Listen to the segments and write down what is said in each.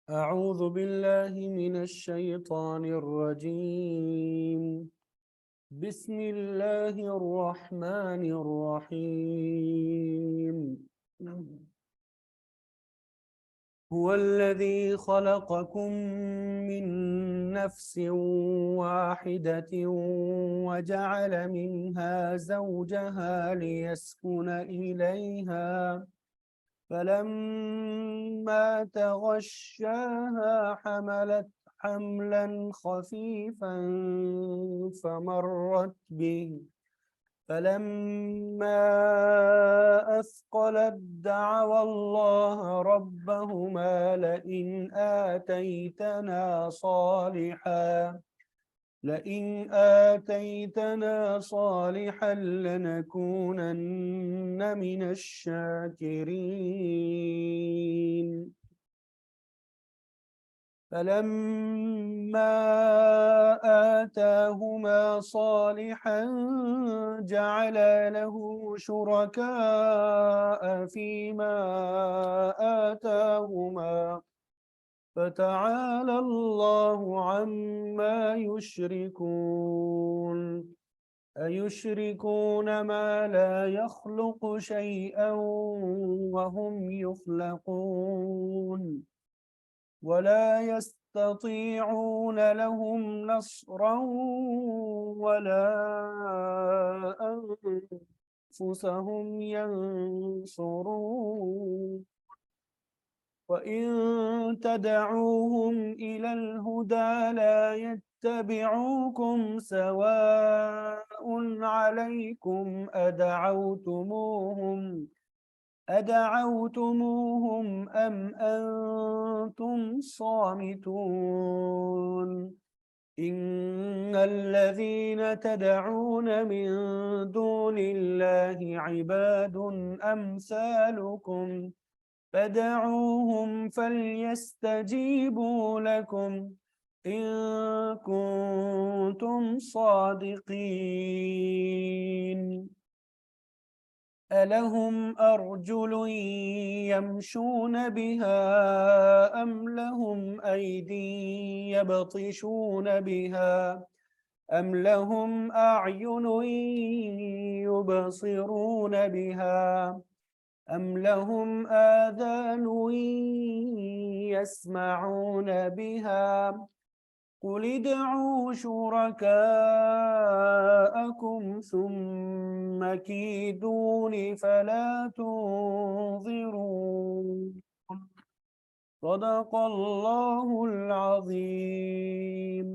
أعوذ بالله من الشيطان الرجيم. بسم الله الرحمن الرحيم. هو الذي خلقكم من نفس واحدة وجعل منها زوجها ليسكن إليها، فلما تغشاها حملت حملا خفيفا فمرت به، فلما أثقلت دعوا الله ربهما لئن آتيتنا صالحا لنكونن من الشاكرين. فلما آتاهما صالحا جعل له شركاء فيما آتاهما، فتعالى الله عما يشركون. أيشركون ما لا يخلق شيئا وهم يخلقون، ولا يستطيعون لهم نصرا ولا أنفسهم ينصرون. وإن تدعوهم إلى الهدى لا يتبعوكم، سواء عليكم أدعوتموهم أم أنتم صامتون. إن الذين تدعون من دون الله عباد أمثالكم، فدعوهم فليستجيبوا لكم إن كنتم صادقين. ألهم أرجل يمشون بها أم لهم أيدي يبطشون بها أم لهم أعين يبصرون بها أم لهم آذان يسمعون بها، قل ادعوا شركاءكم ثم كيدون فلا تنظرون. صدق الله العظيم.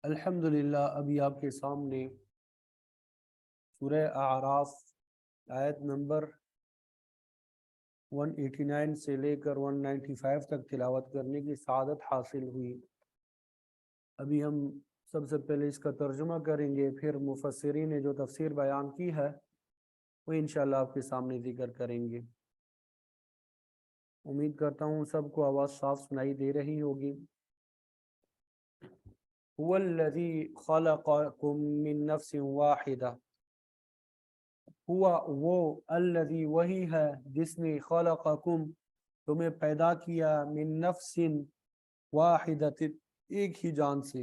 الحمدللہ، ابھی آپ کے سامنے سورہ اعراف آیت نمبر 189 سے لے کر 195 تک تلاوت کرنے کی سعادت حاصل ہوئی۔ ابھی ہم سب سے پہلے اس کا ترجمہ کریں گے، پھر مفسرین نے جو تفسیر بیان کی ہے وہ انشاءاللہ آپ کے سامنے ذکر کریں گے۔ امید کرتا ہوں سب کو آواز صاف سنائی دے رہی ہوگی۔ هو الذی خلقکم من نفس واحدہ، ہوا وہ، الذی وہی ہے جس نے خلقکم تمہیں پیدا کیا، من نفس واحدۃ ایک ہی جان سے،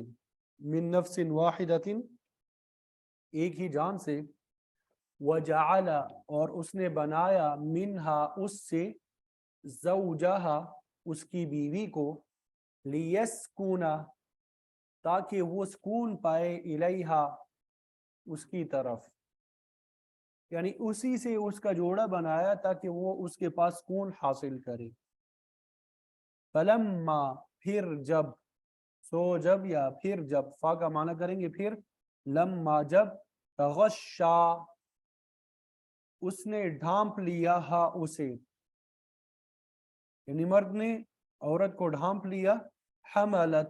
من نفس واحدۃ ایک ہی جان سے، وجعل اور اس نے بنایا، منہا اس سے، زوجہا اس کی بیوی کو، لیسکونا تاکہ وہ سکون پائے، الیہا اس کی طرف، یعنی اسی سے اس کا جوڑا بنایا تاکہ وہ اس کے پاس سکون حاصل کرے۔ فلما پھر جب، سو جب یا پھر جب، فا کا معنی کریں گے پھر، لما جب، تغشا اس نے ڈھانپ لیا، ہا اسے، یعنی مرد نے عورت کو ڈھانپ لیا، حملت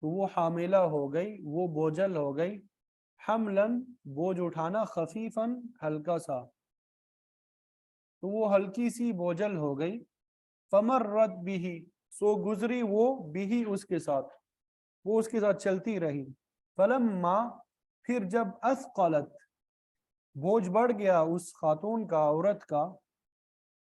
تو وہ حاملہ ہو گئی، وہ بوجھل ہو گئی، حملاً بوجھ اٹھانا، خفیفاً ہلکا سا، تو وہ ہلکی سی بوجھل ہو گئی، فمرت بھی سو گزری وہ، بھی اس کے ساتھ، وہ اس کے ساتھ چلتی رہی، فلما پھر جب، اثقلت بوجھ بڑھ گیا اس خاتون کا، عورت کا،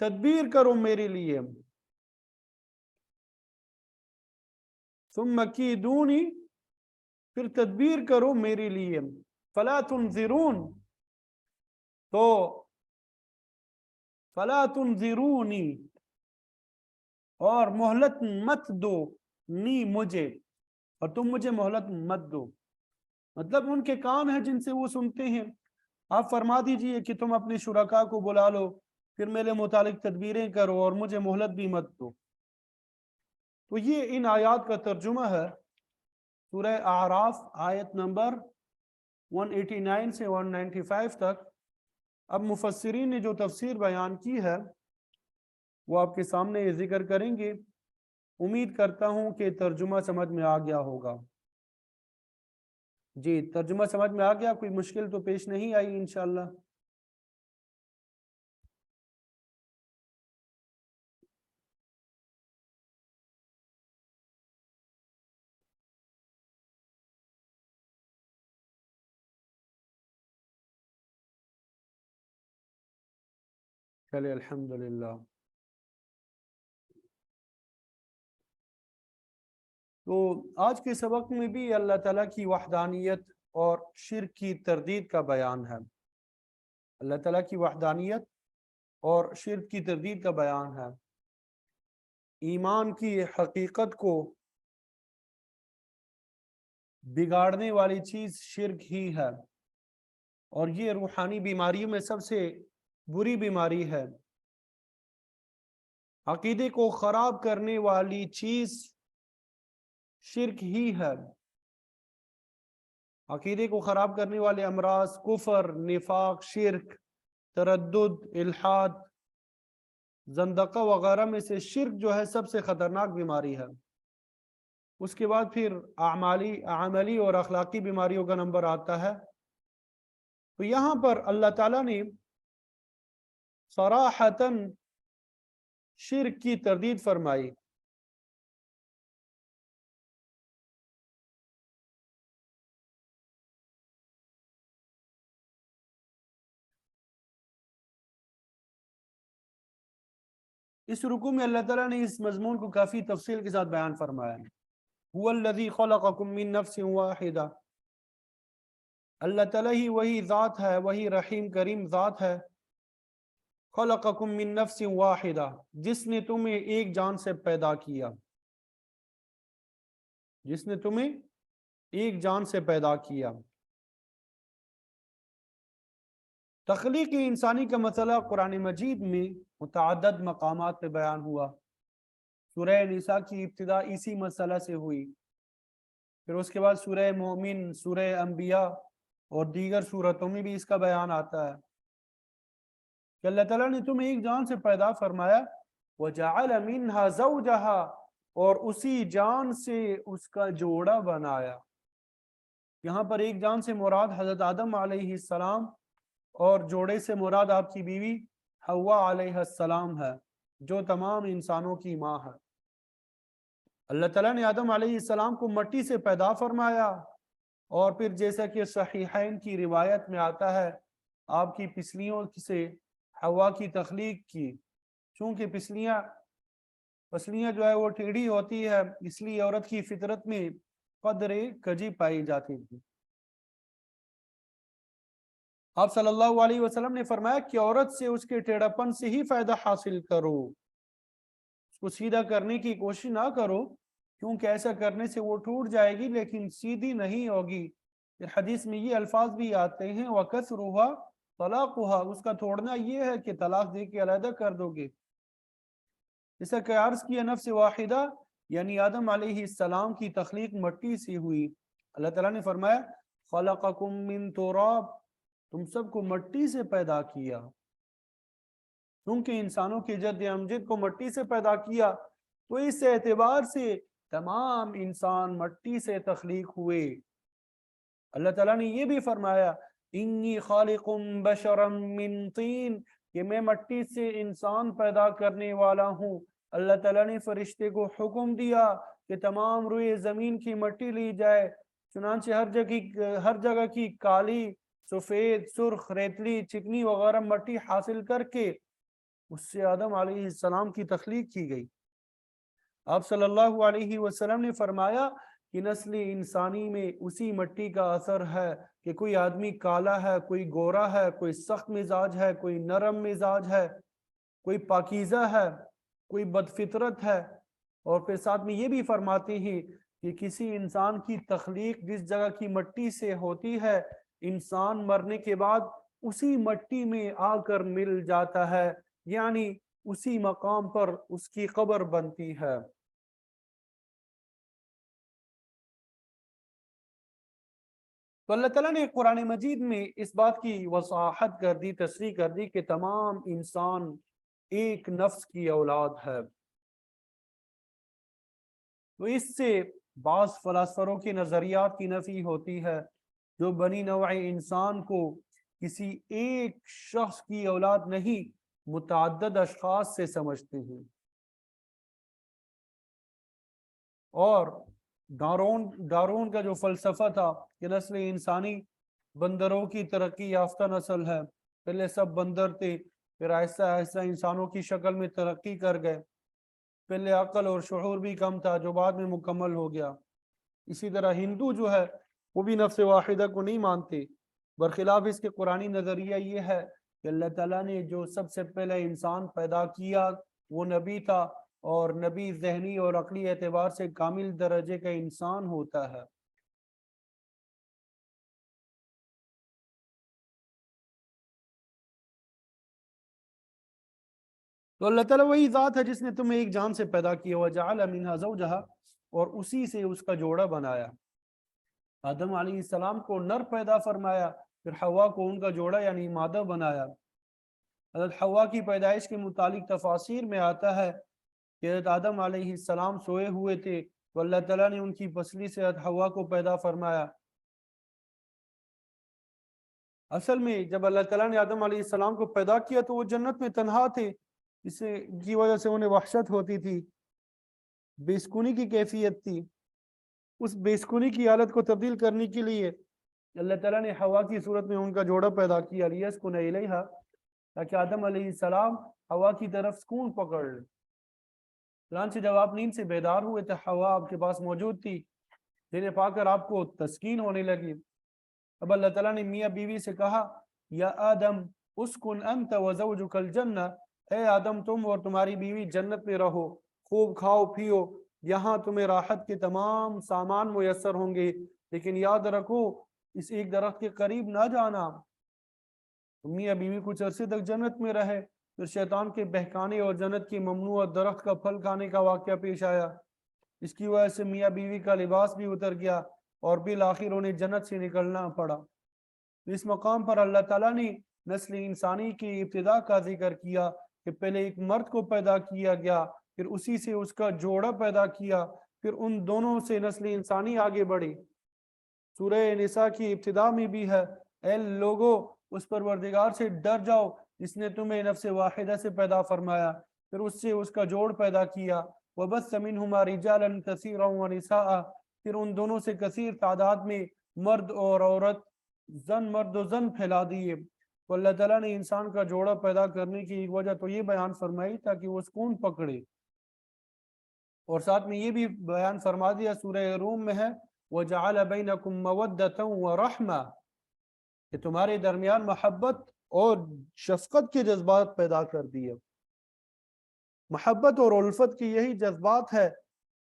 تدبیر کرو میرے لیے. ثم کیدونی، پھر تدبیر کرو میرے لیے. فلا تنظرون، تو فلا تنظرونی، اور مہلت مت دو، نی مجھے، اور تم مجھے مہلت مت دو. مطلب ان کے کام ہیں جن سے وہ سنتے ہیں. آپ فرما دیجئے کہ تم اپنے شرکاء کو بلا لو، پھر میرے متعلق تدبیریں کرو اور مجھے مہلت بھی مت دو. تو یہ ان آیات کا ترجمہ ہے سورہ اعراف آیت نمبر 189 سے 195 تک. اب مفسرین نے جو تفسیر بیان کی ہے وہ آپ کے سامنے یہ ذکر کریں گے. امید کرتا ہوں کہ ترجمہ سمجھ میں آ گیا ہوگا. جی ترجمہ سمجھ میں آ گیا؟ کوئی مشکل تو پیش نہیں آئی انشاءاللہ؟ چلے الحمدللہ. تو آج کے سبق میں بھی اللہ تعالیٰ کی وحدانیت اور شرک کی تردید کا بیان ہے. اللہ تعالیٰ کی وحدانیت اور شرک کی تردید کا بیان ہے. ایمان کی حقیقت کو بگاڑنے والی چیز شرک ہی ہے، اور یہ روحانی بیماریوں میں سب سے بری بیماری ہے. عقیدے کو خراب کرنے والی چیز شرک ہی ہے. عقیدے کو خراب کرنے والے امراض کفر، نفاق، شرک، تردد، الحاد، زندقہ وغیرہ میں سے شرک جو ہے سب سے خطرناک بیماری ہے. اس کے بعد پھر عملی اور اخلاقی بیماریوں کا نمبر آتا ہے. تو یہاں پر اللہ تعالیٰ نے صراحتاً شرک کی تردید فرمائی. اس رکوع میں اللہ تعالیٰ نے اس مضمون کو کافی تفصیل کے ساتھ بیان فرمایا. هو الذی خلقکم من نفس واحدہ، اللہ تعالیٰ ہی وہی ذات ہے، وہی رحیم کریم ذات ہے. خلقکم من نفس واحدہ، جس نے تمہیں ایک جان سے پیدا کیا، جس نے تمہیں ایک جان سے پیدا کیا. تخلیق انسانی کا مسئلہ قرآن مجید میں متعدد مقامات پہ بیان ہوا. سورہ نساء کی ابتدا اسی مسئلہ سے ہوئی، پھر اس کے بعد سورہ مومن، سورہ انبیاء اور دیگر سورتوں میں بھی اس کا بیان آتا ہے کہ اللہ تعالیٰ نے تمہیں ایک جان سے پیدا فرمایا. وَجَعَلَ مِنْهَا زَوْجَهَا، اور اسی جان سے اس کا جوڑا بنایا. یہاں پر ایک جان سے مراد حضرت آدم علیہ السلام، اور جوڑے سے مراد آپ کی بیوی حوا علیہ السلام ہے، جو تمام انسانوں کی ماں ہے. اللہ تعالیٰ نے آدم علیہ السلام کو مٹی سے پیدا فرمایا، اور پھر جیسا کہ صحیحین کی روایت میں آتا ہے آپ کی پسلیوں سے حوا کی تخلیق کی. چونکہ پسلیاں جو ہے وہ ٹیڑھی ہوتی ہے، اس لیے عورت کی فطرت میں قدر کجی پائی جاتی تھی. آپ صلی اللہ علیہ وسلم نے فرمایا کہ عورت سے اس کے ٹیڑھا پن سے ہی فائدہ حاصل کرو، اس کو سیدھا کرنے کی کوشش نہ کرو، کیونکہ ایسا کرنے سے وہ ٹوٹ جائے گی لیکن سیدھی نہیں ہوگی. پھر حدیث میں یہ الفاظ بھی آتے ہیں وَكَسْرُهَا طَلَاقُهَا، اس کا توڑنا یہ ہے کہ طلاق دے کے علیحدہ کر دو گے. جیسا کہ عرض کیا نفس واحدہ یعنی آدم علیہ السلام کی تخلیق مٹی سے ہوئی. اللہ تعالیٰ نے فرمایا خَلَقَكُم مِّن تُرَابٍ، تم سب کو مٹی سے پیدا کیا. کیونکہ انسانوں کے جد امجد کو مٹی سے پیدا کیا، تو اس اعتبار سے تمام انسان مٹی سے تخلیق ہوئے. اللہ تعالیٰ نے یہ بھی فرمایا انی خالق بشرا من طین، کہ میں مٹی سے انسان پیدا کرنے والا ہوں. اللہ تعالیٰ نے فرشتے کو حکم دیا کہ تمام روئے زمین کی مٹی لی جائے. چنانچہ ہر جگہ کی کالی، سفید، سرخ، ریتلی، چکنی وغیرہ مٹی حاصل کر کے اس سے آدم علیہ السلام کی تخلیق کی گئی۔ آپ صلی اللہ علیہ وسلم نے فرمایا کہ نسل انسانی میں اسی مٹی کا اثر ہے کہ کوئی آدمی کالا ہے، کوئی گورا ہے، کوئی سخت مزاج ہے، کوئی نرم مزاج ہے، کوئی پاکیزہ ہے، کوئی بدفطرت ہے۔ اور پھر ساتھ میں یہ بھی فرماتے ہیں کہ کسی انسان کی تخلیق جس جگہ کی مٹی سے ہوتی ہے، انسان مرنے کے بعد اسی مٹی میں آ کر مل جاتا ہے، یعنی اسی مقام پر اس کی قبر بنتی ہے۔ تو اللہ تعالیٰ نے قرآن مجید میں اس بات کی وضاحت کر دی، تصریح کر دی کہ تمام انسان ایک نفس کی اولاد ہے۔ تو اس سے بعض فلاسفروں کے نظریات کی نفی ہوتی ہے جو بنی نوع انسان کو کسی ایک شخص کی اولاد نہیں، متعدد اشخاص سے سمجھتے ہیں۔ اور ڈارون کا جو فلسفہ تھا کہ نسل انسانی بندروں کی ترقی یافتہ نسل ہے، پہلے سب بندر تھے، پھر آہستہ آہستہ انسانوں کی شکل میں ترقی کر گئے، پہلے عقل اور شعور بھی کم تھا جو بعد میں مکمل ہو گیا۔ اسی طرح ہندو جو ہے وہ بھی نفس واحدہ کو نہیں مانتے، برخلاف اس کے قرآنی نظریہ یہ ہے کہ اللہ تعالیٰ نے جو سب سے پہلے انسان پیدا کیا وہ نبی تھا، اور نبی ذہنی اور عقلی اعتبار سے کامل درجے کا انسان ہوتا ہے۔ تو اللہ تعالیٰ وہی ذات ہے جس نے تمہیں ایک جان سے پیدا کیا، وَجَعَلَ مِنْهَا زَوْجَهَا، اور اسی سے اس کا جوڑا بنایا۔ آدم علیہ السلام کو نر پیدا فرمایا، پھر حوا کو ان کا جوڑا یعنی مادہ بنایا۔ حضرت حوا کی پیدائش کے متعلق تفاسیر میں آتا ہے کہ حضرت آدم علیہ السلام سوئے ہوئے تھے تو اللہ تعالیٰ نے ان کی پسلی سے حضرت حوا کو پیدا فرمایا۔ اصل میں جب اللہ تعالیٰ نے آدم علیہ السلام کو پیدا کیا تو وہ جنت میں تنہا تھے، اس کی وجہ سے انہیں وحشت ہوتی تھی، بے سکونی کی کیفیت تھی۔ اس بے سکونی کی حالت کو تبدیل کرنے کے لیے اللہ تعالیٰ نے حوا کی صورت میں ان کا جوڑا پیدا کیا، لِيَسْكُنَ إِلَيْهَا، تاکہ آدم علیہ السلام حوا کی طرف سکون پکڑ لیں۔ چنانچہ جب آپ نیند سے بیدار ہوئے تو حوا آپ کے پاس موجود تھی، جنہیں پا کر آپ کو تسکین ہونے لگی۔ اب اللہ تعالیٰ نے میاں بیوی سے کہا، یا آدم اسکن انت وزوجک الجنہ، اے آدم تم اور تمہاری بیوی جنت میں رہو، خوب کھاؤ پیو، یہاں تمہیں راحت کے تمام سامان میسر ہوں گے، لیکن یاد رکھو اس ایک درخت کے قریب نہ جانا۔ میاں بیوی کچھ عرصے تک جنت میں رہے، پھر شیطان کے بہکانے اور جنت کی ممنوع درخت کا پھل کھانے کا واقعہ پیش آیا، اس کی وجہ سے میاں بیوی کا لباس بھی اتر گیا اور بالآخر انہیں جنت سے نکلنا پڑا۔ اس مقام پر اللہ تعالیٰ نے نسل انسانی کی ابتدا کا ذکر کیا کہ پہلے ایک مرد کو پیدا کیا گیا، پھر اسی سے اس کا جوڑا پیدا کیا، پھر ان دونوں سے نسل انسانی آگے بڑھی۔ سورہ نساء کی ابتدا میں بھی ہے، اے لوگو اس پروردگار سے ڈر جاؤ جس نے تمہیں نفس واحدہ سے پیدا فرمایا، پھر اس سے اس کا جوڑ پیدا کیا، وَبَثَّ مِنْهُمَا رِجَالًا كَثِيرًا وَنِسَاءً، پھر ان دونوں سے کثیر تعداد میں مرد اور عورت، مرد و زن پھیلا دیے۔ تو اللہ تعالیٰ نے انسان کا جوڑا پیدا کرنے کی ایک وجہ تو یہ بیان فرمائی تاکہ وہ سکون پکڑے، اور ساتھ میں یہ بھی بیان فرما دیا سورہ روم میں ہے، وَجَعَلَ بَيْنَكُمْ مَوَدَّةً وَرَحْمَةً، کہ تمہارے درمیان محبت اور شفقت کے جذبات پیدا کر دیے۔ محبت اور الفت کی یہی جذبات ہے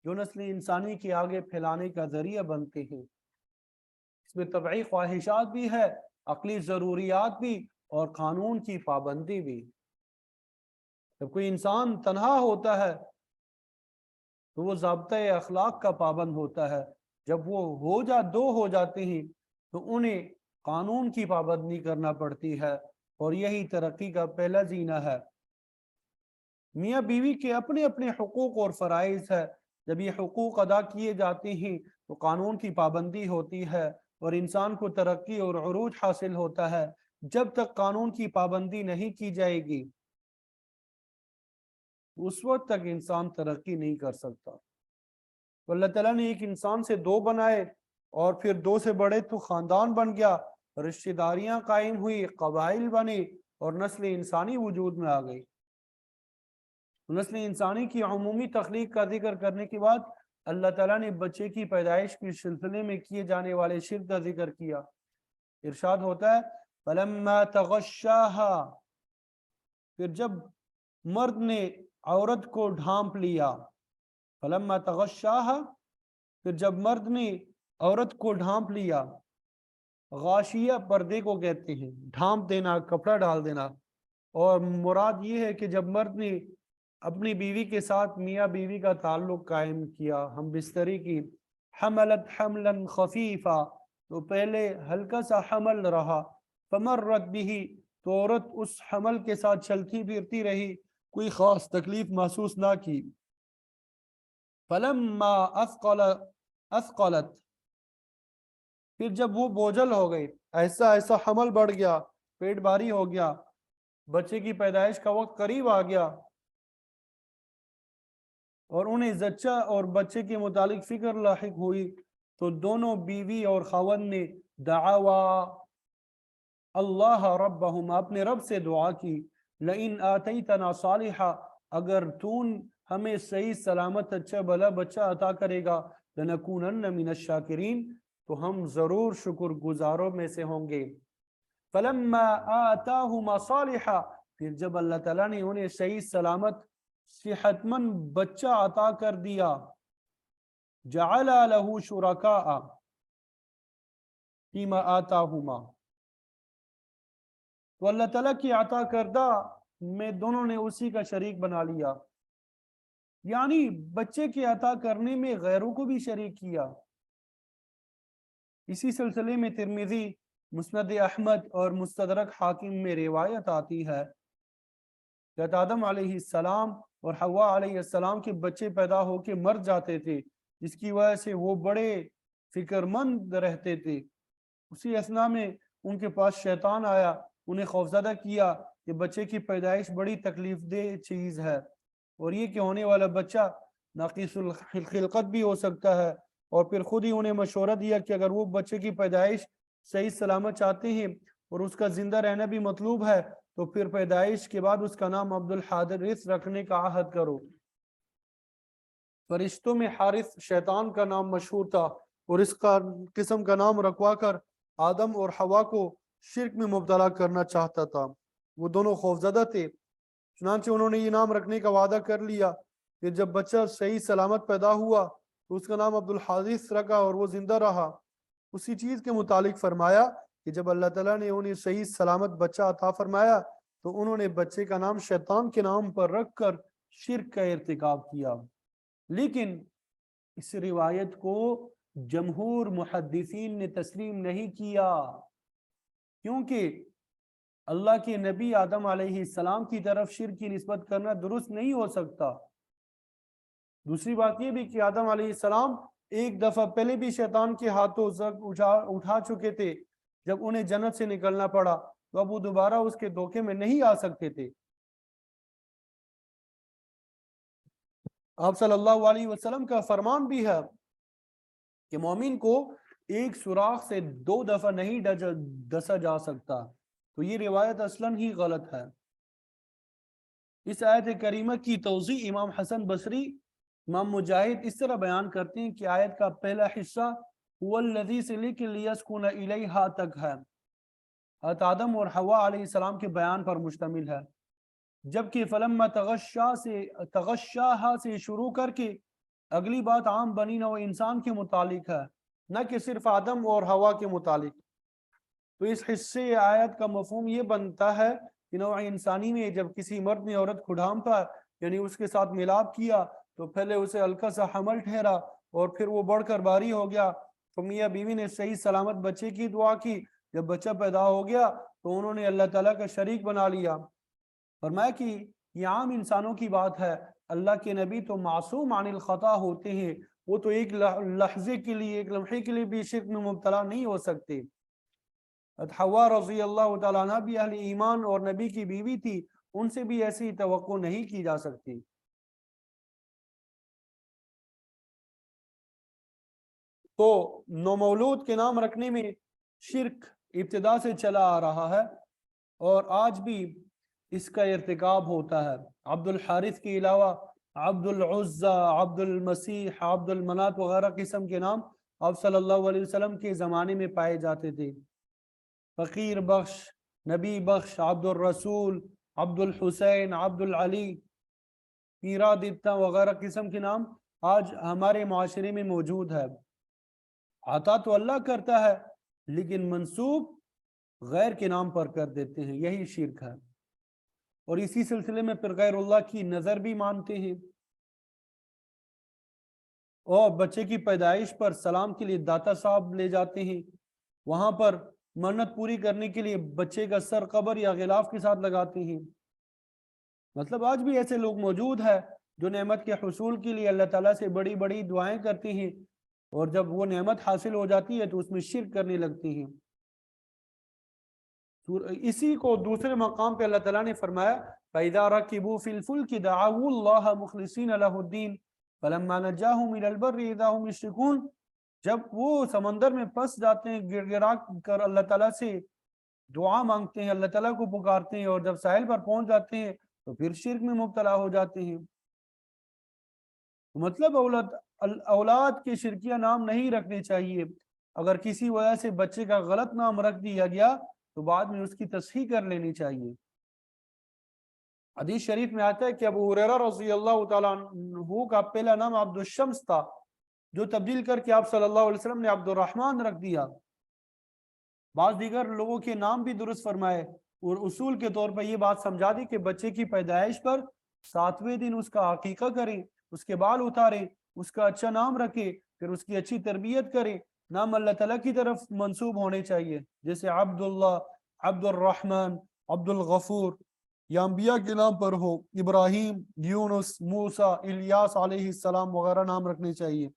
جو نسل انسانی کے آگے پھیلانے کا ذریعہ بنتے ہیں۔ اس میں طبعی خواہشات بھی ہے، عقلی ضروریات بھی، اور قانون کی پابندی بھی۔ جب کوئی انسان تنہا ہوتا ہے تو وہ ضابطۂ اخلاق کا پابند ہوتا ہے، جب وہ دو ہو جاتے ہیں تو انہیں قانون کی پابندی کرنا پڑتی ہے، اور یہی ترقی کا پہلا زینہ ہے۔ میاں بیوی کے اپنے اپنے حقوق اور فرائض ہے، جب یہ حقوق ادا کیے جاتے ہیں تو قانون کی پابندی ہوتی ہے اور انسان کو ترقی اور عروج حاصل ہوتا ہے۔ جب تک قانون کی پابندی نہیں کی جائے گی اس وقت تک انسان ترقی نہیں کر سکتا۔ تو اللہ تعالیٰ نے ایک انسان سے دو بنائے، اور پھر دو سے بڑے تو خاندان بن گیا، رشتہ داریاں قائم ہوئی، قبائل بنے، اور نسل انسانی وجود میں آ گئی۔ نسل انسانی کی عمومی تخلیق کا ذکر کرنے کے بعد اللہ تعالیٰ نے بچے کی پیدائش کے سلسلے میں کیے جانے والے شرک کا ذکر کیا۔ ارشاد ہوتا ہے فَلَمَّا تَغَشَّاهَا، پھر جب مرد نے عورت کو ڈھانپ لیا، فَلَمَّا تَغَشَّاهَا، پھر جب مرد نے عورت کو ڈھانپ لیا، غاشیہ پردے کو کہتے ہیں، ڈھانپ دینا، کپڑا ڈال دینا، اور مراد یہ ہے کہ جب مرد نے اپنی بیوی کے ساتھ میاں بیوی کا تعلق قائم کیا، ہم بستری کی، حملت حملا خفیفا، تو پہلے ہلکا سا حمل رہا، فمرت بھی، تو عورت اس حمل کے ساتھ چلتی پھرتی رہی، کوئی خاص تکلیف محسوس نہ کی، فلما اثقلت، پھر جب وہ بوجھل ہو گئی، ایسا ایسا حمل بڑھ گیا، پیٹ بھاری ہو گیا، بچے کی پیدائش کا وقت قریب آ گیا، اور انہیں زچہ اور بچے کے متعلق فکر لاحق ہوئی، تو دونوں بیوی اور خاوند نے دعوا اللہ ربہم، اپنے رب سے دعا کی، لئن آتیتنا صالحا، اگر تو ہمیں صحیح سلامت اچھا بھلا بچہ عطا کرے گا، لنکونن من الشاکرین، تو ہم ضرور شکر گزاروں میں سے ہوں گے۔ فلما آتاہما صالحا، پھر جب اللہ تعالیٰ نے انہیں صحیح سلامت صحت مند بچہ عطا کر دیا، جعل له شرکاء فیما آتاہما، تو اللہ تعالیٰ کی عطا کردہ میں دونوں نے اسی کا شریک بنا لیا، یعنی بچے کے عطا کرنے میں غیروں کو بھی شریک کیا۔ اسی سلسلے میں ترمذی، مسند احمد اور مستدرک حاکم میں روایت آتی ہے کہ آدم علیہ السلام اور حوا علیہ السلام کے بچے پیدا ہو کے مر جاتے تھے، جس کی وجہ سے وہ بڑے فکر مند رہتے تھے۔ اسی اثناء میں ان کے پاس شیطان آیا، انہیں خوفزدہ کیا کہ بچے کی پیدائش بڑی تکلیف دہ چیز ہے، اور یہ کہ ہونے والا بچہ ناقص الخلقت بھی ہو سکتا ہے، اور پھر خود ہی انہیں مشورہ دیا کہ اگر وہ بچے کی پیدائش صحیح سلامت چاہتے ہیں اور اس کا زندہ رہنا بھی مطلوب ہے، تو پھر پیدائش کے بعد اس کا نام عبد الحارث رکھنے کا عہد کرو۔ فرشتوں میں حارث شیطان کا نام مشہور تھا، اور اس کا قسم کا نام رکھوا کر آدم اور حوا کو شرک میں مبتلا کرنا چاہتا تھا۔ وہ دونوں خوفزدہ تھے، چنانچہ انہوں نے یہ نام رکھنے کا وعدہ کر لیا کہ جب بچہ صحیح سلامت پیدا ہوا تو اس کا نام عبد الحارث رکھا، اور وہ زندہ رہا۔ اسی چیز کے متعلق فرمایا کہ جب اللہ تعالیٰ نے انہیں صحیح سلامت بچہ عطا فرمایا تو انہوں نے بچے کا نام شیطان کے نام پر رکھ کر شرک کا ارتکاب کیا۔ لیکن اس روایت کو جمہور محدثین نے تسلیم نہیں کیا، کیونکہ اللہ کے نبی آدم علیہ السلام کی طرف شرک کی نسبت کرنا درست نہیں ہو سکتا۔ دوسری بات یہ بھی کہ آدم علیہ السلام ایک دفعہ پہلے بھی شیطان کے ہاتھوں اٹھا چکے تھے، جب انہیں جنت سے نکلنا پڑا، تو اب وہ دوبارہ اس کے دھوکے میں نہیں آ سکتے تھے۔ آپ صلی اللہ علیہ وسلم کا فرمان بھی ہے کہ مومن کو ایک سوراخ سے 2 دفعہ نہیں ڈسا جا سکتا، تو یہ روایت اصلاً ہی غلط ہے۔ اس آیت کریمہ کی توضیح امام حسن بصری، امام مجاہد اس طرح بیان کرتے ہیں کہ آیت کا پہلا حصہ هو الذی سے لے کے لیسکن الیہا تک ہے، حضرت آدم اور حوا علیہ السلام کے بیان پر مشتمل ہے، جبکہ فلما تغشاہا سے شروع کر کے اگلی بات عام بنی نوع انسان کے متعلق ہے، نہ کہ صرف آدم اور حوا کے متعلق۔ تو اس حصے آیت کا مفہوم یہ بنتا ہے کہ نوع انسانی میں جب کسی مرد نے عورت کو ڈھانپا، یعنی اس کے ساتھ ملاپ کیا، تو پہلے اسے ہلکا سا حمل ٹھہرا اور پھر وہ بڑھ کر بھاری ہو گیا، تو میاں بیوی نے صحیح سلامت بچے کی دعا کی، جب بچہ پیدا ہو گیا تو انہوں نے اللہ تعالیٰ کا شریک بنا لیا۔ فرمایا کہ یہ عام انسانوں کی بات ہے، اللہ کے نبی تو معصوم عن الخطا ہوتے ہیں، وہ تو ایک لحظے کے لیے، ایک لمحے کے لیے بھی شرک میں مبتلا نہیں ہو سکتے۔ حوا رضی اللہ تعالیٰ عنہ بھی اہل ایمان اور نبی کی بیوی تھی، ان سے بھی ایسی توقع نہیں کی جا سکتی۔ تو نومولود کے نام رکھنے میں شرک ابتدا سے چلا آ رہا ہے، اور آج بھی اس کا ارتکاب ہوتا ہے۔ عبد الحارث کے علاوہ عبد العزہ، عبد المسیح، عبد المنات وغیرہ قسم کے نام آپ صلی اللہ علیہ وسلم کے زمانے میں پائے جاتے تھے۔ فقیر بخش، نبی بخش، عبد الرسول، عبد الحسین، عبد العلی، پیرا دیتا وغیرہ قسم کے نام آج ہمارے معاشرے میں موجود ہے۔ عطا تو اللہ کرتا ہے لیکن منسوب غیر کے نام پر کر دیتے ہیں، یہی شرک ہے۔ اور اسی سلسلے میں پھر غیر اللہ کی نظر بھی مانتے ہیں، اور بچے کی پیدائش پر سلام کے لیے داتا صاحب لے جاتے ہیں، وہاں پر منت پوری کرنے کے لیے بچے کا سر قبر یا غلاف کے ساتھ لگاتے ہیں۔ مطلب آج بھی ایسے لوگ موجود ہیں جو نعمت کے حصول کے لیے اللہ تعالیٰ سے بڑی بڑی دعائیں کرتے ہیں، اور جب وہ نعمت حاصل ہو جاتی ہے تو اس میں شرک کرنے لگتے ہیں۔ اسی کو دوسرے مقام پہ اللہ تعالیٰ نے فرمایا فَإِذَا رَكِبُوا فِي الْفُلْكِ دَعَوُا اللَّهَ مُخْلِصِينَ لَهُ الدِّينَ فَلَمَّا نَجَّاهُمْ إِلَى الْبَرِّ إِذَا هُمْ يُشْرِكُونَ۔ جب وہ سمندر میں پھنس جاتے ہیں، گر گرا کر اللہ تعالیٰ سے دعا مانگتے ہیں، اللہ تعالیٰ کو پکارتے ہیں، اور جب ساحل پر پہنچ جاتے ہیں تو پھر شرک میں مبتلا ہو جاتے ہیں۔ مطلب اولاد کے شرکیہ نام نہیں رکھنے چاہیے۔ اگر کسی وجہ سے بچے کا غلط نام رکھ دیا گیا تو بعد میں اس کی تصحیح کر لینی چاہیے۔ حدیث شریف میں آتا ہے کہ ابو ہریرہ رضی اللہ تعالیٰ عنہ کا پہلا نام عبد الشمس تھا، جو تبدیل کر کے آپ صلی اللہ علیہ وسلم نے عبد الرحمن رکھ دیا۔ بعض دیگر لوگوں کے نام بھی درست فرمائے، اور اصول کے طور پر یہ بات سمجھا دی کہ بچے کی پیدائش پر 7ویں دن اس کا عقیقہ کریں، اس کے بال اتاریں، اس کا اچھا نام رکھیں، پھر اس کی اچھی تربیت کریں۔ نام اللہ تعالیٰ کی طرف منسوب ہونے چاہیے، جیسے عبداللہ، عبد الرحمن، عبد الغفور، یا انبیاء کے نام پر ہو، ابراہیم، یونس، موسیٰ، الیاس علیہ السلام وغیرہ نام رکھنے چاہیے۔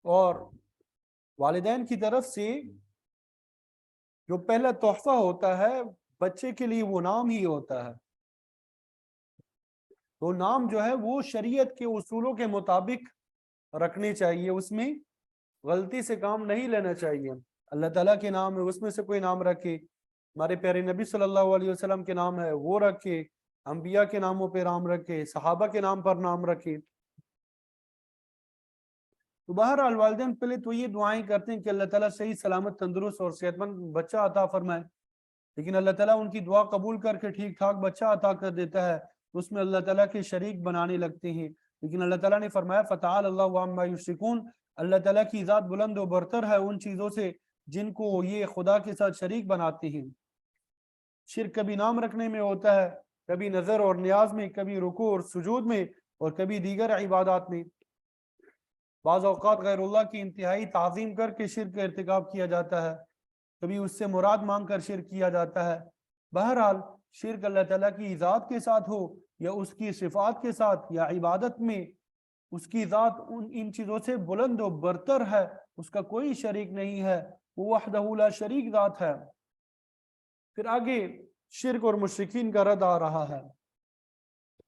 اور والدین کی طرف سے جو پہلا تحفہ ہوتا ہے بچے کے لیے وہ نام ہی ہوتا ہے، تو نام جو ہے وہ شریعت کے اصولوں کے مطابق رکھنے چاہیے، اس میں غلطی سے کام نہیں لینا چاہیے۔ اللہ تعالیٰ کے نام ہے، اس میں سے کوئی نام رکھے، ہمارے پیارے نبی صلی اللہ علیہ وسلم کے نام ہے وہ رکھے، انبیاء کے ناموں پہ نام رکھے، صحابہ کے نام پر نام رکھے۔ تو بہرحال والدین پہلے تو یہ دعائیں کرتے ہیں کہ اللہ تعالیٰ صحیح سلامت تندرست اور صحت مند بچہ عطا فرمائے، لیکن اللہ تعالیٰ ان کی دعا قبول کر کے ٹھیک ٹھاک بچہ عطا کر دیتا ہے تو اس میں اللہ تعالیٰ کے شریک بنانے لگتے ہیں۔ لیکن اللہ تعالیٰ نے فرمایا فَتَعَالَ اللَّهُ عَمَّا يُشْرِكُونَ، اللہ تعالیٰ کی ذات بلند و برتر ہے ان چیزوں سے جن کو یہ خدا کے ساتھ شریک بناتے ہیں۔ شرک کبھی نام رکھنے میں ہوتا ہے، کبھی نظر اور نیاز میں، کبھی رکوع اور سجود میں، اور کبھی دیگر عبادات میں۔ بعض اوقات غیر اللہ کی انتہائی تعظیم کر کے شرک کا ارتکاب کیا جاتا ہے، کبھی اس سے مراد مانگ کر شرک کیا جاتا ہے۔ بہرحال شرک اللہ تعالیٰ کی ذات کے ساتھ ہو یا اس کی صفات کے ساتھ یا عبادت میں، اس کی ذات ان چیزوں سے بلند و برتر ہے، اس کا کوئی شریک نہیں ہے، وہ وحدہ لا شریک ذات ہے۔ پھر آگے شرک اور مشرکین کا رد آ رہا ہے۔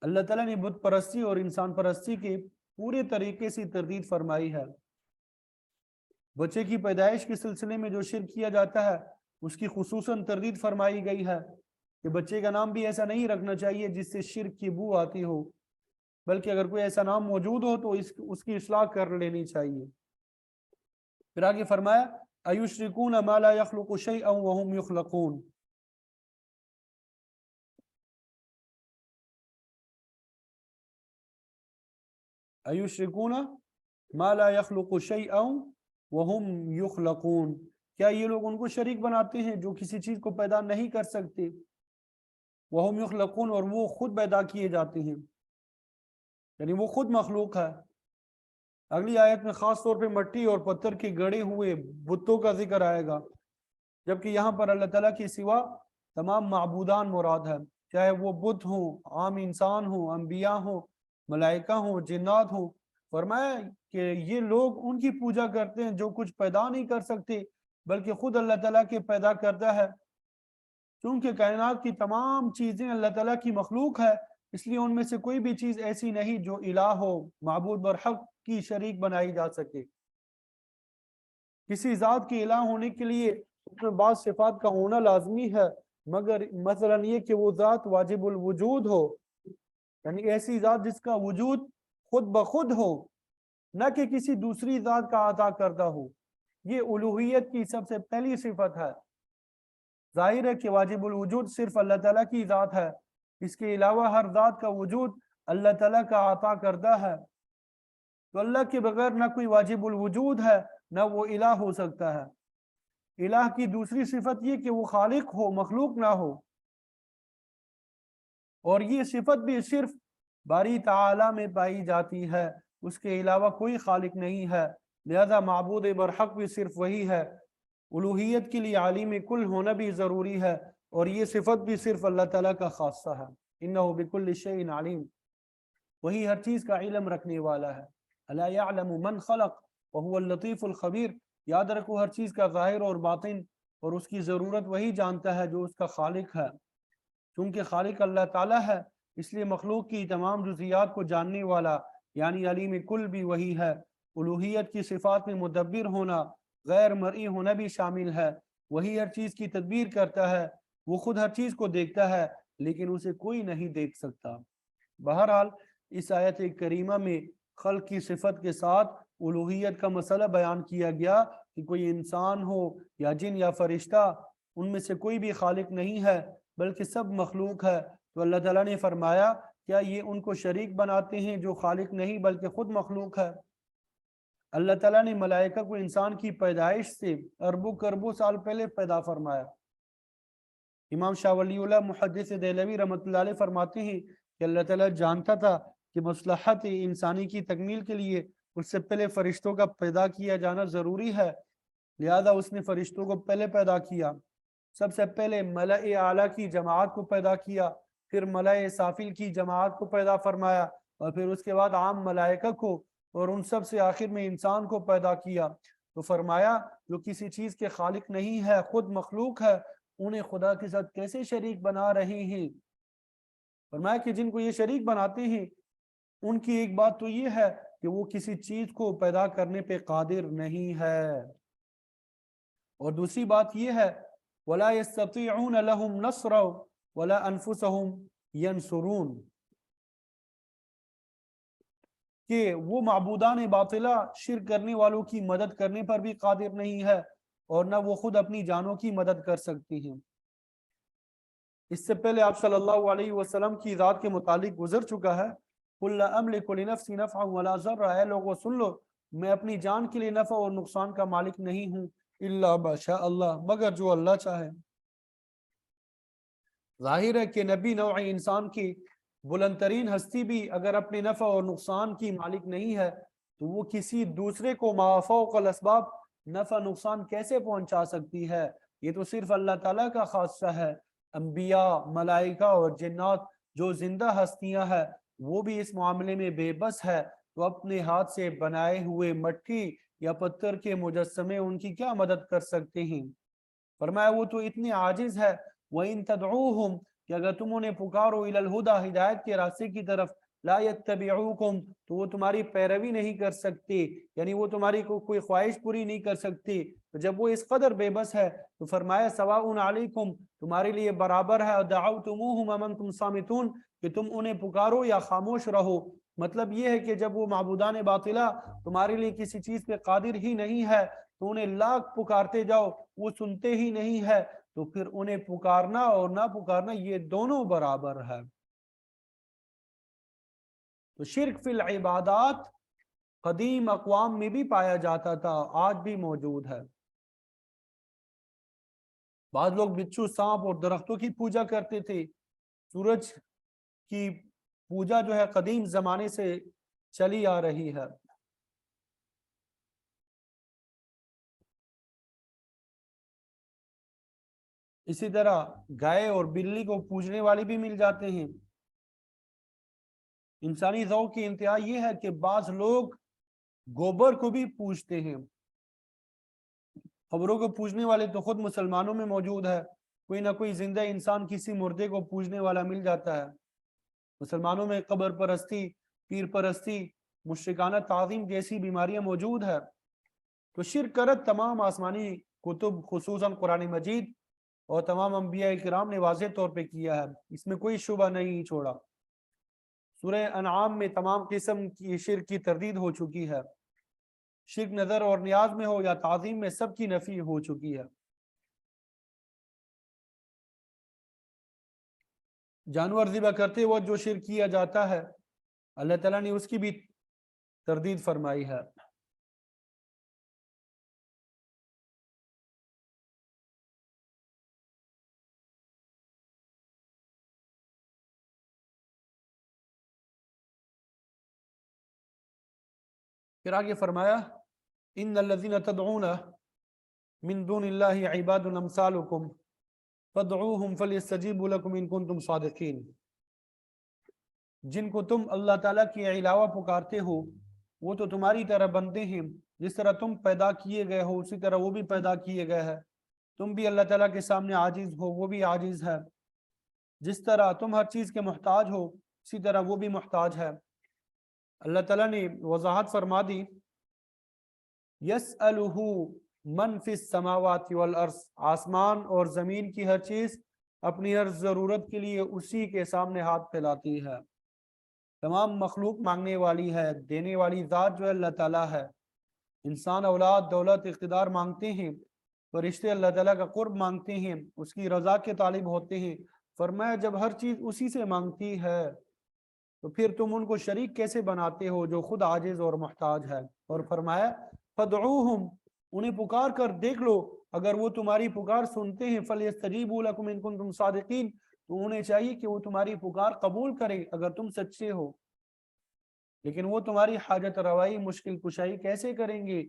اللہ تعالیٰ نے بت پرستی اور انسان پرستی کے پورے طریقے سے تردید فرمائی ہے۔ بچے کی پیدائش کے سلسلے میں جو شرک کیا جاتا ہے اس کی خصوصاً تردید فرمائی گئی ہے کہ بچے کا نام بھی ایسا نہیں رکھنا چاہیے جس سے شرک کی بو آتی ہو، بلکہ اگر کوئی ایسا نام موجود ہو تو اس کی اصلاح کر لینی چاہیے۔ پھر آگے فرمایا ایشرکون ما لا یخلق شیئا وهم یخلقون، ایشرکون ما لا یخلق شیئا وهم یخلقون، کیا یہ لوگ ان کو شریک بناتے ہیں جو کسی چیز کو پیدا نہیں کر سکتے، وهم یخلقون، اور وہ خود پیدا کیے جاتے ہیں، یعنی وہ خود مخلوق ہے۔ اگلی آیت میں خاص طور پہ مٹی اور پتھر کے گڑے ہوئے بتوں کا ذکر آئے گا، جبکہ یہاں پر اللہ تعالیٰ کے سوا تمام معبودان مراد ہے، چاہے وہ بت ہوں، عام انسان ہوں، انبیاء ہوں، ملائکہ ہوں، جنات ہوں۔ فرمایا کہ یہ لوگ ان کی پوجا کرتے ہیں جو کچھ پیدا نہیں کر سکتے بلکہ خود اللہ تعالیٰ کے پیدا کرتا ہے، چونکہ کائنات کی تمام چیزیں اللہ تعالیٰ کی مخلوق ہے، اس لیے ان میں سے کوئی بھی چیز ایسی نہیں جو الہ ہو، معبود برحق کی شریک بنائی جا سکے۔ کسی ذات کے الہ ہونے کے لیے اس میں بعض صفات کا ہونا لازمی ہے، مگر مثلا یہ کہ وہ ذات واجب الوجود ہو، یعنی ایسی ذات جس کا وجود خود بخود ہو، نہ کہ کسی دوسری ذات کا عطا کردہ ہو، یہ الوہیت کی سب سے پہلی صفت ہے۔ ظاہر ہے کہ واجب الوجود صرف اللہ تعالیٰ کی ذات ہے، اس کے علاوہ ہر ذات کا وجود اللہ تعالیٰ کا عطا کردہ ہے، تو اللہ کے بغیر نہ کوئی واجب الوجود ہے نہ وہ الہ ہو سکتا ہے۔ الہ کی دوسری صفت یہ کہ وہ خالق ہو، مخلوق نہ ہو، اور یہ صفت بھی صرف باری تعالی میں پائی جاتی ہے، اس کے علاوہ کوئی خالق نہیں ہے، لہذا معبود برحق بھی صرف وہی ہے۔ الوہیت کے لیے عالم کل ہونا بھی ضروری ہے، اور یہ صفت بھی صرف اللہ تعالیٰ کا خاصہ ہے۔ انہ بکل شیء علیم، وہی ہر چیز کا علم رکھنے والا ہے۔ الا یعلم من خلق وهو اللطیف الخبیر، یاد رکھو ہر چیز کا ظاہر اور باطن اور اس کی ضرورت وہی جانتا ہے جو اس کا خالق ہے۔ چونکہ خالق اللہ تعالیٰ ہے، اس لیے مخلوق کی تمام جزیات کو جاننے والا یعنی علیم کل بھی وہی ہے۔ الوہیت کی صفات میں مدبر ہونا، غیر مرئی ہونا بھی شامل ہے۔ وہی ہر چیز کی تدبیر کرتا ہے، وہ خود ہر چیز کو دیکھتا ہے لیکن اسے کوئی نہیں دیکھ سکتا۔ بہرحال اس آیت کریمہ میں خلق کی صفت کے ساتھ الوہیت کا مسئلہ بیان کیا گیا کہ کوئی انسان ہو یا جن یا فرشتہ، ان میں سے کوئی بھی خالق نہیں ہے بلکہ سب مخلوق ہے۔ تو اللہ تعالیٰ نے فرمایا کیا یہ ان کو شریک بناتے ہیں جو خالق نہیں بلکہ خود مخلوق ہے؟ اللہ تعالیٰ نے ملائکہ کو انسان کی پیدائش سے اربوں کربوں سال پہلے پیدا فرمایا۔ امام شاہ ولی اللہ محدث دہلوی رحمۃ اللہ علیہ فرماتے ہیں کہ اللہ تعالیٰ جانتا تھا کہ مصلحت انسانی کی تکمیل کے لیے اس سے پہلے فرشتوں کا پیدا کیا جانا ضروری ہے، لہذا اس نے فرشتوں کو پہلے پیدا کیا۔ سب سے پہلے ملائے اعلیٰ کی جماعت کو پیدا کیا، پھر ملائے سافل کی جماعت کو پیدا فرمایا، اور پھر اس کے بعد عام ملائکہ کو، اور ان سب سے آخر میں انسان کو پیدا کیا۔ تو فرمایا جو کسی چیز کے خالق نہیں ہے، خود مخلوق ہے، انہیں خدا کے ساتھ کیسے شریک بنا رہے ہیں؟ فرمایا کہ جن کو یہ شریک بناتے ہیں ان کی ایک بات تو یہ ہے کہ وہ کسی چیز کو پیدا کرنے پہ قادر نہیں ہے، اور دوسری بات یہ ہے وَلَا يَسْتَطِيعُونَ لَهُمْ نَصْرًا وَلَا أَنفُسَهُمْ يَنْصُرُونَ، کہ وہ معبودان باطلہ شرک کرنے والوں کی مدد کرنے پر بھی قادر نہیں ہے، اور نہ وہ خود اپنی جانوں کی مدد کر سکتی ہیں۔ اس سے پہلے آپ صلی اللہ علیہ وسلم کی ذات کے متعلق گزر چکا ہے قُلْ لَا أَمْلِكُ لِنَفْسِي نَفْعًا وَلَا ضَرًّا، اے لوگوں سن لو میں اپنی جان کے لیے نفع اور نقصان کا مالک نہیں ہوں، الا ما شاء اللہ، مگر جو اللہ چاہے۔ ظاہر ہے کہ نبی نوع انسان کی بلند ترین ہستی بھی اگر اپنے نفع اور نقصان کی مالک نہیں ہے تو وہ کسی دوسرے کو ما فوق الاسباب نفع نقصان کیسے پہنچا سکتی ہے؟ یہ تو صرف اللہ تعالیٰ کا خاصہ ہے۔ انبیاء، ملائکہ اور جنات جو زندہ ہستیاں ہیں وہ بھی اس معاملے میں بے بس ہے، تو اپنے ہاتھ سے بنائے ہوئے مٹی یا پتھر کے مجسمے ان کی کیا مدد کر سکتے ہیں؟ فرمایا وہ تو اتنے عاجز ہے، وَإِن تَدْعُوهُمْ، کہ اگر تم انہیں پکارو إِلَى الْهُدَى، ہدایت کے راستے کی طرف، لا يتبعوکم، تو وہ تمہاری پیروی نہیں کر سکتے، یعنی وہ تمہاری کوئی خواہش پوری نہیں کر سکتے۔ تو جب وہ اس قدر بے بس ہے تو فرمایا سواء علیکم، تمہارے لیے برابر ہے، دعوتموہم ام انتم صامتون، کہ تم انہیں پکارو یا خاموش رہو۔ مطلب یہ ہے کہ جب وہ معبودان باطلہ تمہارے لیے کسی چیز پہ قادر ہی نہیں ہے تو انہیں لاکھ پکارتے جاؤ وہ سنتے ہی نہیں ہے، تو پھر انہیں پکارنا اور نہ پکارنا یہ دونوں برابر ہے۔ تو شرک فی العبادات قدیم اقوام میں بھی پایا جاتا تھا، آج بھی موجود ہے۔ بعض لوگ بچھو، سانپ اور درختوں کی پوجا کرتے تھے۔ سورج کی پوجا جو ہے قدیم زمانے سے چلی آ رہی ہے۔ اسی طرح گائے اور بلی کو پوجنے والے بھی مل جاتے ہیں۔ انسانی ذوق کی انتہا یہ ہے کہ بعض لوگ گوبر کو بھی پوجتے ہیں۔ قبروں کو پوجنے والے تو خود مسلمانوں میں موجود ہے، کوئی نہ کوئی زندہ انسان کسی مردے کو پوجنے والا مل جاتا ہے۔ مسلمانوں میں قبر پرستی، پیر پرستی، مشرکانہ تعظیم جیسی بیماریاں موجود ہے، تو شرک کرت تمام آسمانی کتب خصوصاً قرآن مجید اور تمام انبیاء کرام نے واضح طور پہ کیا ہے، اس میں کوئی شبہ نہیں چھوڑا۔ سورہ انعام میں تمام قسم کی شرک کی تردید ہو چکی ہے، شرک نظر اور نیاز میں ہو یا تعظیم میں سب کی نفی ہو چکی ہے۔ جانور ذبح کرتے وقت جو شرک کیا جاتا ہے اللہ تعالیٰ نے اس کی بھی تردید فرمائی ہے۔ پھر آگے فرمایا ان الذین تدعون من دون اللہ عباد امثالکم فادعوہم فلیستجیبوا لکم ان کنتم صادقین، جن کو تم اللہ تعالیٰ کے علاوہ پکارتے ہو وہ تو تمہاری طرح بنتے ہیں، جس طرح تم پیدا کیے گئے ہو اسی طرح وہ بھی پیدا کیے گئے ہیں، تم بھی اللہ تعالیٰ کے سامنے عاجز ہو وہ بھی عاجز ہے، جس طرح تم ہر چیز کے محتاج ہو اسی طرح وہ بھی محتاج ہے۔ اللہ تعالیٰ نے وضاحت فرما دی یسألہ من فی السماوات والارض، آسمان اور زمین کی ہر چیز اپنی ہر ضرورت کے لیے اسی کے سامنے ہاتھ پھیلاتی ہے، تمام مخلوق مانگنے والی ہے، دینے والی ذات جو اللہ تعالیٰ ہے۔ انسان اولاد دولت اقتدار مانگتے ہیں، فرشتے اللہ تعالیٰ کا قرب مانگتے ہیں، اس کی رضا کے طالب ہوتے ہیں، فرمایا جب ہر چیز اسی سے مانگتی ہے تو پھر تم ان کو شریک کیسے بناتے ہو جو خود عاجز اور محتاج ہے۔ اور فرمایا فدعوہم، انہیں پکار کر دیکھ لو اگر وہ تمہاری پکار سنتے ہیں، فلیستجیبوا لکم ان کنتم صادقین، تو انہیں چاہیے کہ وہ تمہاری پکار قبول کریں اگر تم سچے ہو، لیکن وہ تمہاری حاجت روائی مشکل کشائی کیسے کریں گے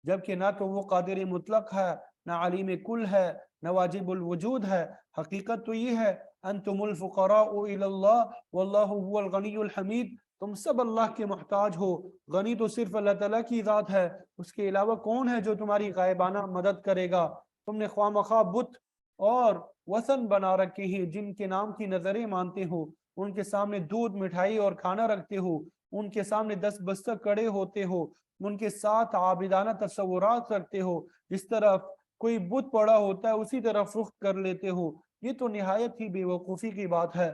جبکہ نہ تو وہ قادر مطلق ہے، نہ علیم کل ہے، نہ واجب الوجود ہے۔ حقیقت تو یہ ہے انتم الفقراء الی اللہ واللہ هو الغنی الحمید، تم سب اللہ کے محتاج ہو، غنی تو صرف اللہ تعالیٰ کی ذات ہے، اس کے علاوہ کون ہے جو تمہاری غائبانہ مدد کرے گا؟ تم نے خواہ مخواہ بت اور وثن بنا رکھے ہیں جن کے نام کی نظریں مانتے ہو، ان کے سامنے دودھ مٹھائی اور کھانا رکھتے ہو، ان کے سامنے 10 بستر کڑے ہوتے ہو، ان کے ساتھ عابدانہ تصورات رکھتے ہو، جس طرف کوئی بت پڑا ہوتا ہے اسی طرف رخ کر لیتے ہو، یہ تو نہایت ہی بے وقوفی کی بات ہے۔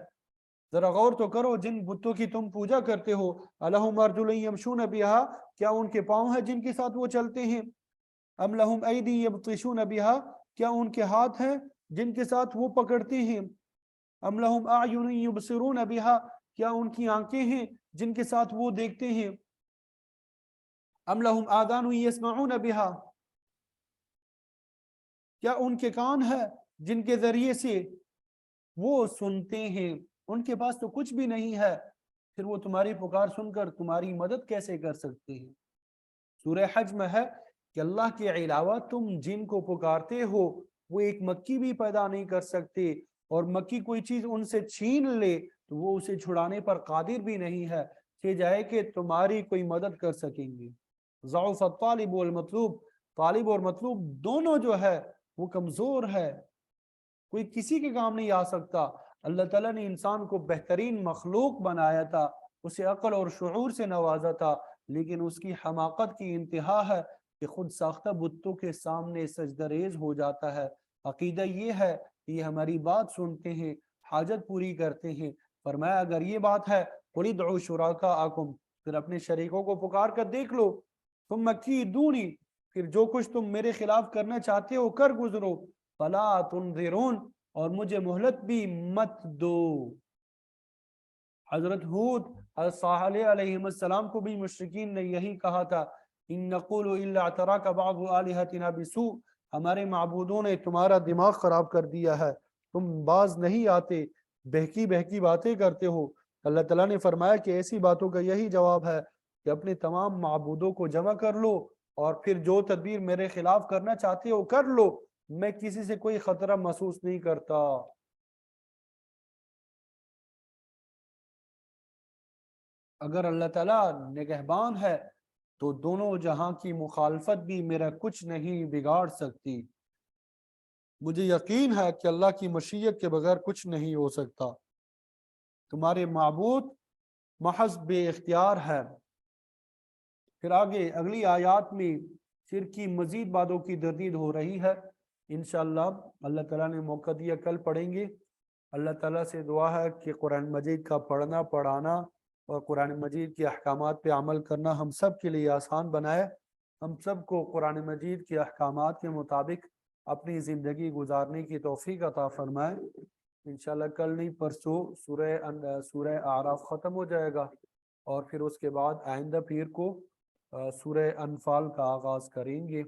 ذرا غور تو کرو جن بتوں کی تم پوجا کرتے ہو، الہم ارجل یمشون بہا، کیا ان کے پاؤں ہیں جن کے ساتھ وہ چلتے ہیں؟ ام لہم ایدی یبطشون بہا، کیا ان کے ہاتھ ہیں جن کے ساتھ وہ پکڑتے ہیں؟ ام لہم اعین یبصرون بہا، کیا ان کی آنکھیں ہیں جن کے ساتھ وہ دیکھتے ہیں؟ ام لہم آذان یسمعون بہا، کیا ان کے کان ہے جن کے ذریعے سے وہ سنتے ہیں؟ ان کے پاس تو کچھ بھی نہیں ہے، پھر وہ تمہاری پکار سن کر تمہاری مدد کیسے کر سکتے ہیں؟ سورہ حج میں ہے کہ اللہ کے علاوہ تم جن کو پکارتے ہو وہ ایک مکی بھی پیدا نہیں کر سکتے، اور مکی کوئی چیز ان سے چھین لے تو وہ اسے چھڑانے پر قادر بھی نہیں ہے، کہ جائے کہ تمہاری کوئی مدد کر سکیں گے۔ ضعف الطالب والمطلوب، طالب اور مطلوب دونوں جو ہے وہ کمزور ہے، کوئی کسی کے کام نہیں آ سکتا۔ اللہ تعالیٰ نے انسان کو بہترین مخلوق بنایا تھا، اسے عقل اور شعور سے نوازا تھا، لیکن اس کی حماقت کی انتہا ہے کہ خود ساختہ بتوں کے سامنے سجدہ ریز ہو جاتا ہے۔ عقیدہ یہ ہے کہ یہ ہماری بات سنتے ہیں، حاجت پوری کرتے ہیں۔ فرمایا اگر یہ بات ہے قُلِ ادْعُوا شُرَكَاءَكُمْ، پھر اپنے شریکوں کو پکار کر دیکھ لو، ثُمَّ كِيدُونِ، پھر جو کچھ تم میرے خلاف کرنا چاہتے ہو کر گزرو، فَلَا تُنظِرُونَ، اور مجھے مہلت بھی مت دو۔ حضرت ہود حضرت صالح علیہ السلام کو بھی مشرکین نے یہی کہا تھا، ان نقول الا اعتراک بعض آلہتنا بسوء، ہمارے معبودوں نے تمہارا دماغ خراب کر دیا ہے، تم باز نہیں آتے، بہکی بہکی باتیں کرتے ہو۔ اللہ تعالیٰ نے فرمایا کہ ایسی باتوں کا یہی جواب ہے کہ اپنے تمام معبودوں کو جمع کر لو اور پھر جو تدبیر میرے خلاف کرنا چاہتے ہو کر لو، میں کسی سے کوئی خطرہ محسوس نہیں کرتا۔ اگر اللہ تعالیٰ نگہبان ہے تو دونوں جہاں کی مخالفت بھی میرا کچھ نہیں بگاڑ سکتی۔ مجھے یقین ہے کہ اللہ کی مشیت کے بغیر کچھ نہیں ہو سکتا۔ تمہارے معبود محض بے اختیار ہے۔ پھر آگے اگلی آیات میں شرک کی مزید باتوں کی تردید ہو رہی ہے، انشاءاللہ اللہ تعالیٰ نے موقع دیا کل پڑھیں گے۔ اللہ تعالیٰ سے دعا ہے کہ قرآن مجید کا پڑھنا پڑھانا اور قرآن مجید کے احکامات پہ عمل کرنا ہم سب کے لیے آسان بنائے، ہم سب کو قرآن مجید کے احکامات کے مطابق اپنی زندگی گزارنے کی توفیق عطا فرمائے۔ انشاءاللہ کل نہیں پرسوں سورہ اعراف ختم ہو جائے گا، اور پھر اس کے بعد آئندہ پیر کو سورہ انفال کا آغاز کریں گے۔